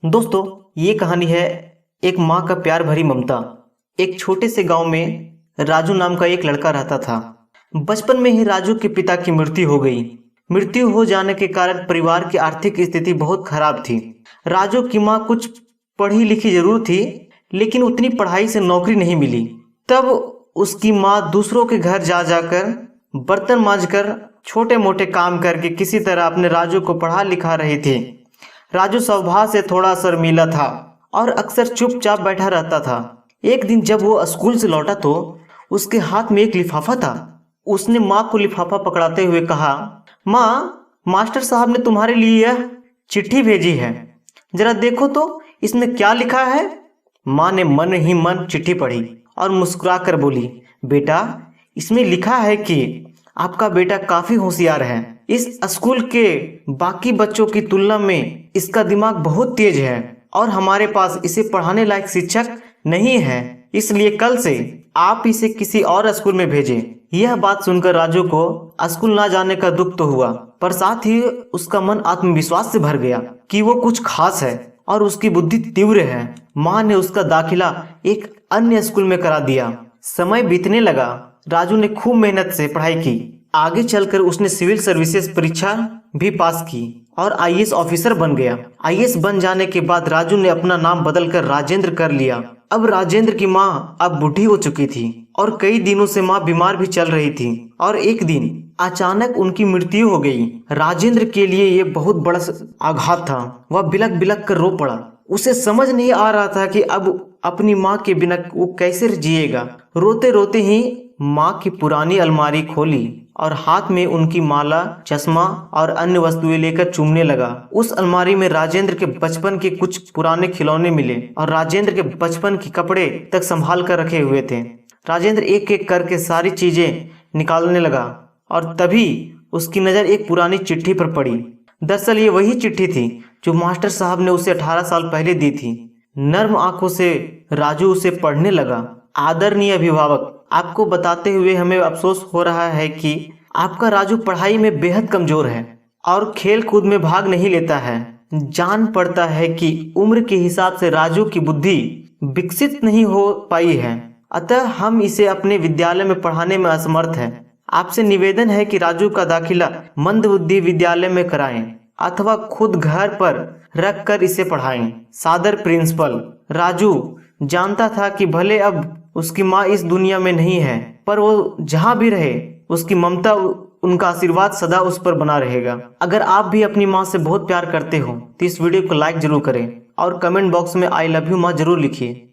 दोस्तों, ये कहानी है एक माँ का प्यार भरी ममता। एक छोटे से गांव में राजू नाम का एक लड़का रहता था। बचपन में ही राजू के पिता की मृत्यु हो गई। मृत्यु हो जाने के कारण परिवार की आर्थिक स्थिति बहुत खराब थी। राजू की माँ कुछ पढ़ी लिखी जरूर थी, लेकिन उतनी पढ़ाई से नौकरी नहीं मिली। तब उसकी माँ दूसरों के घर जा जाकर बर्तन मांजकर छोटे मोटे काम करके किसी तरह अपने राजू को पढ़ा लिखा रही थी। राजू स्वभाव से थोड़ा शर्मीला था और अक्सर चुपचाप बैठा रहता था। एक दिन जब वो स्कूल से लौटा तो उसके हाथ में एक लिफाफा था। उसने माँ को लिफाफा पकड़ाते हुए कहा, माँ, मास्टर साहब ने तुम्हारे लिए यह चिट्ठी भेजी है, जरा देखो तो इसमें क्या लिखा है। माँ ने मन ही मन चिट्ठी पढ़ी और मुस्कुरा कर बोली, बेटा, इसमें लिखा है कि आपका बेटा काफी होशियार है। इस स्कूल के बाकी बच्चों की तुलना में इसका दिमाग बहुत तेज है और हमारे पास इसे पढ़ाने लायक शिक्षक नहीं है, इसलिए कल से आप इसे किसी और स्कूल में भेजें। यह बात सुनकर राजू को स्कूल ना जाने का दुख तो हुआ, पर साथ ही उसका मन आत्मविश्वास से भर गया कि वो कुछ खास है और उसकी बुद्धि तीव्र है। माँ ने उसका दाखिला एक अन्य स्कूल में करा दिया। समय बीतने लगा। राजू ने खूब मेहनत से पढ़ाई की। आगे चलकर उसने सिविल सर्विसेज परीक्षा भी पास की और आईएएस ऑफिसर बन गया। आईएएस बन जाने के बाद राजू ने अपना नाम बदलकर राजेंद्र कर लिया। अब राजेंद्र की माँ अब बूढ़ी हो चुकी थी और कई दिनों से माँ बीमार भी चल रही थी और एक दिन अचानक उनकी मृत्यु हो गई। राजेंद्र के लिए ये बहुत बड़ा आघात था। वह बिलक बिलक कर रो पड़ा। उसे समझ नहीं आ रहा था कि अब अपनी माँ के बिना वो कैसे जिएगा। रोते रोते ही माँ की पुरानी अलमारी खोली और हाथ में उनकी माला, चश्मा और अन्य वस्तुएं लेकर चूमने लगा। उस अलमारी में राजेंद्र के बचपन के कुछ पुराने खिलौने मिले और राजेंद्र के बचपन के कपड़े तक संभाल कर रखे हुए थे। राजेंद्र एक एक करके सारी चीजें निकालने लगा और तभी उसकी नजर एक पुरानी चिट्ठी पर पड़ी। दरअसल ये वही चिट्ठी थी जो मास्टर साहब ने उसे 18 साल पहले दी थी। नर्म आंखों से राजू उसे पढ़ने लगा। आदरणीय अभिभावक, आपको बताते हुए हमें अफसोस हो रहा है कि आपका राजू पढ़ाई में बेहद कमजोर है और खेल कूद में भाग नहीं लेता है। जान पड़ता है कि उम्र के हिसाब से राजू की बुद्धि विकसित नहीं हो पाई है, अतः हम इसे अपने विद्यालय में पढ़ाने में असमर्थ हैं। आपसे निवेदन है कि राजू का दाखिला मंदबुद्धि विद्यालय में कराएं अथवा खुद घर पर रख कर इसे पढ़ाएं। सादर प्रिंसिपल। राजू जानता था कि भले अब उसकी माँ इस दुनिया में नहीं है, पर वो जहाँ भी रहे उसकी ममता, उनका आशीर्वाद सदा उस पर बना रहेगा। अगर आप भी अपनी माँ से बहुत प्यार करते हो तो इस वीडियो को लाइक जरूर करें और कमेंट बॉक्स में आई लव यू माँ जरूर लिखिए।